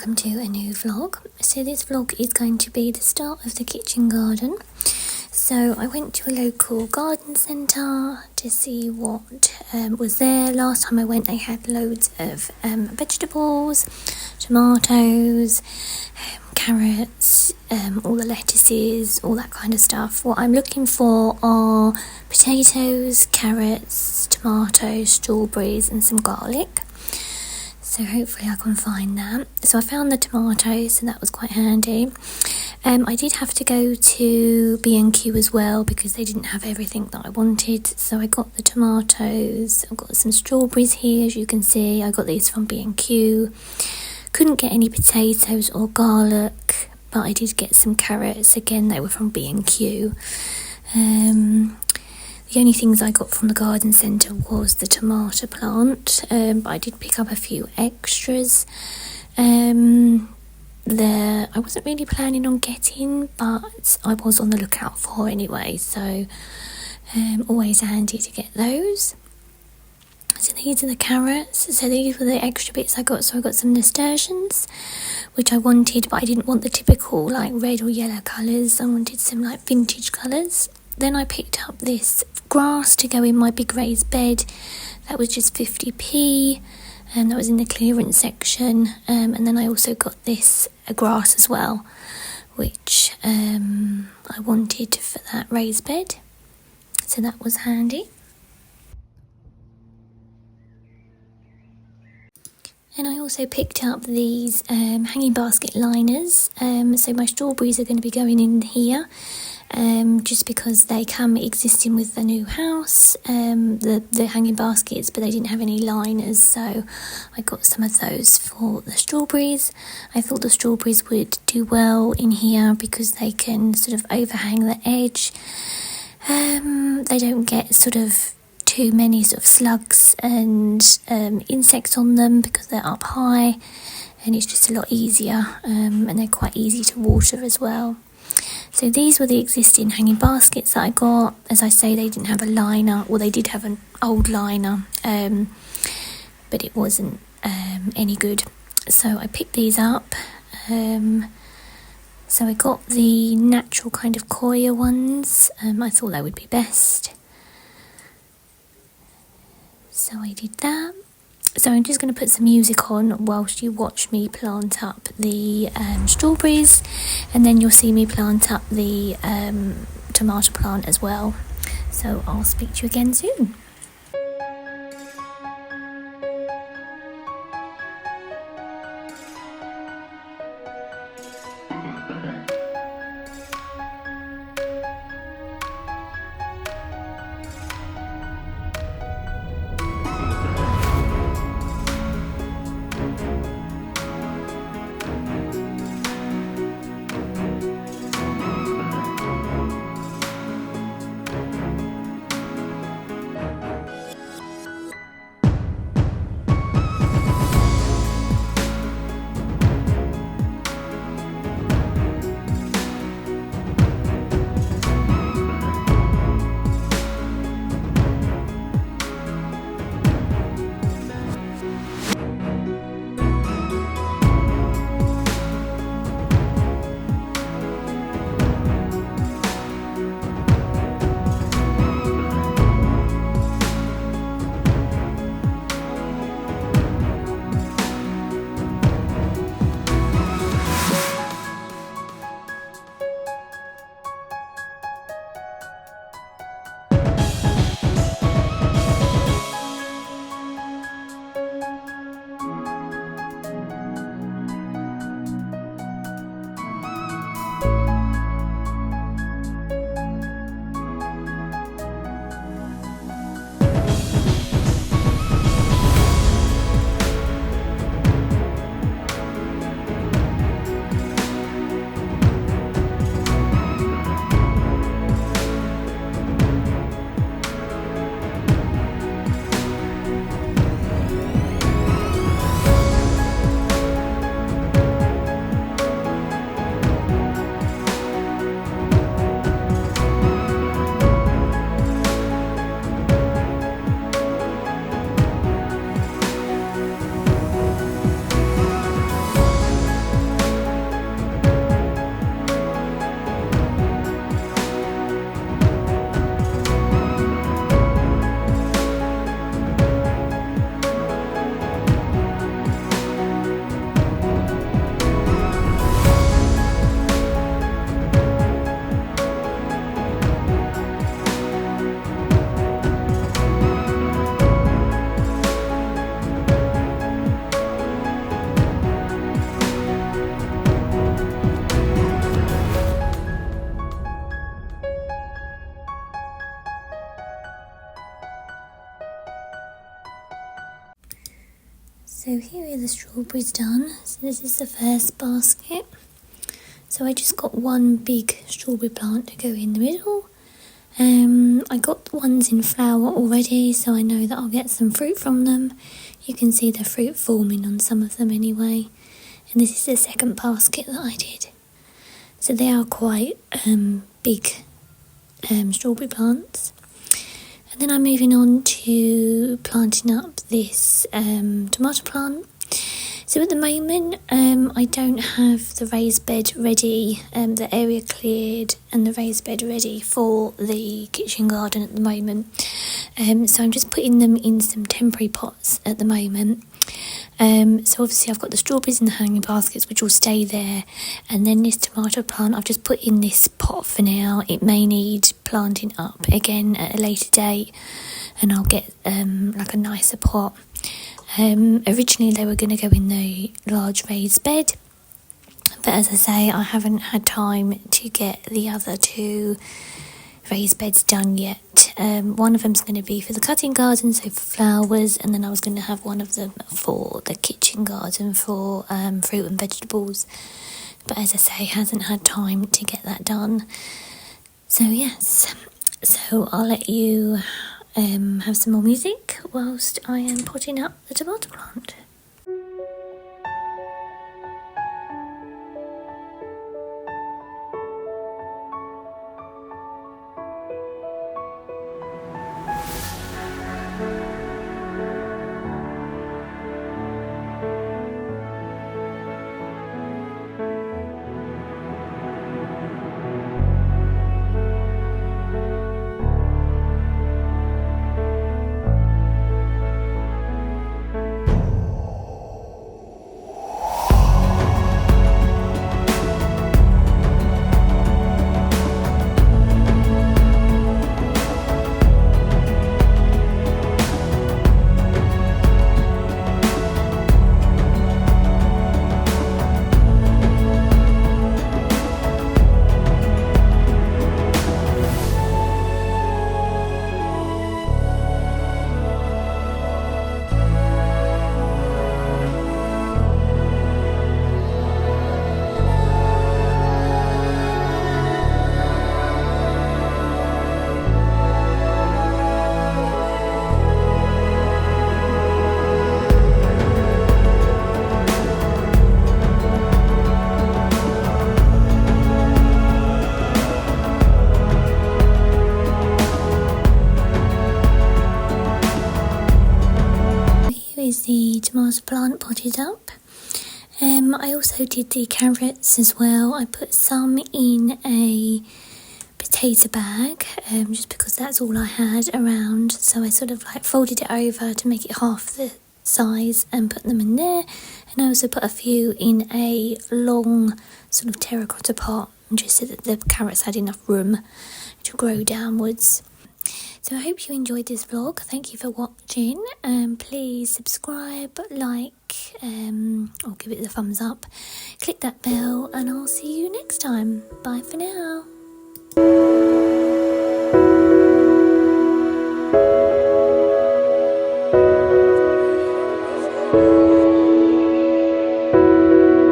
welcome to a new vlog. So this vlog is going to be the start of the kitchen garden. So I went to a local garden centre to see what was there. Last time I went they had loads of vegetables, tomatoes, carrots, all the lettuces, all that kind of stuff. What I'm looking for are potatoes, carrots, tomatoes, strawberries and some garlic. So hopefully I can find that. So I found the tomatoes, so that was quite handy. I did have to go to B&Q as well because they didn't have everything that I wanted. So I got the tomatoes. I've got some strawberries here, as you can see. I got these from B&Q. Couldn't get any potatoes or garlic, but I did get some carrots. Again, they were from B&Q. The only things I got from the garden centre was the tomato plant, but I did pick up a few extras. I wasn't really planning on getting, but I was on the lookout for anyway, so always handy to get those. So these are the carrots. So these were the extra bits I got. So I got some nasturtiums, which I wanted, but I didn't want the typical like red or yellow colours. I wanted some like vintage colours. Then I picked up this grass to go in my big raised bed. That was just 50p, and that was in the clearance section. And then I also got this grass as well, which I wanted for that raised bed. So that was handy. And I also picked up these hanging basket liners. So my strawberries are going to be going in here. Just because they come existing with the new house, the hanging baskets, but they didn't have any liners, so I got some of those for the strawberries. I thought the strawberries would do well in here because they can sort of overhang the edge. They don't get sort of too many sort of slugs and insects on them because they're up high, and it's just a lot easier, and they're quite easy to water as well. So these were the existing hanging baskets that I got. As I say, they didn't have a liner. Well, they did have an old liner, but it wasn't any good. So I picked these up. So I got the natural kind of coir ones. I thought that would be best. So I did that. So I'm just going to put some music on whilst you watch me plant up the strawberries, and then you'll see me plant up the tomato plant as well. So I'll speak to you again soon. So here are the strawberries done. So this is the first basket. So I just got one big strawberry plant to go in the middle. I got ones in flower already, so I know that I'll get some fruit from them. You can see the fruit forming on some of them anyway. And this is the second basket that I did. So they are quite big strawberry plants. And then I'm moving on to planting up this tomato plant. So at the moment, I don't have the raised bed ready, the area cleared and the raised bed ready for the kitchen garden at the moment. So I'm just putting them in some temporary pots at the moment. So obviously I've got the strawberries in the hanging baskets, which will stay there. And then this tomato plant, I've just put in this pot for now. It may need planting up again at a later date, and I'll get like a nicer pot. Originally they were going to go in the large raised bed, but as I say, I haven't had time to get the other two raised beds done yet. One of them's going to be for the cutting garden, so for flowers, and then I was going to have one of them for the kitchen garden for fruit and vegetables, but as I say, hasn't had time to get that done. So yes, so I'll let you have some more music whilst I am potting up the tomato plant. Is the tomato plant potted up. I also did the carrots as well. I put some in a potato bag, just because that's all I had around, so I sort of like folded it over to make it half the size and put them in there. And I also put a few in a long sort of terracotta pot, just so that the carrots had enough room to grow downwards. So I hope you enjoyed this vlog. Thank you for watching. Please subscribe, like, or give it the thumbs up. Click that bell, and I'll see you next time. Bye for now.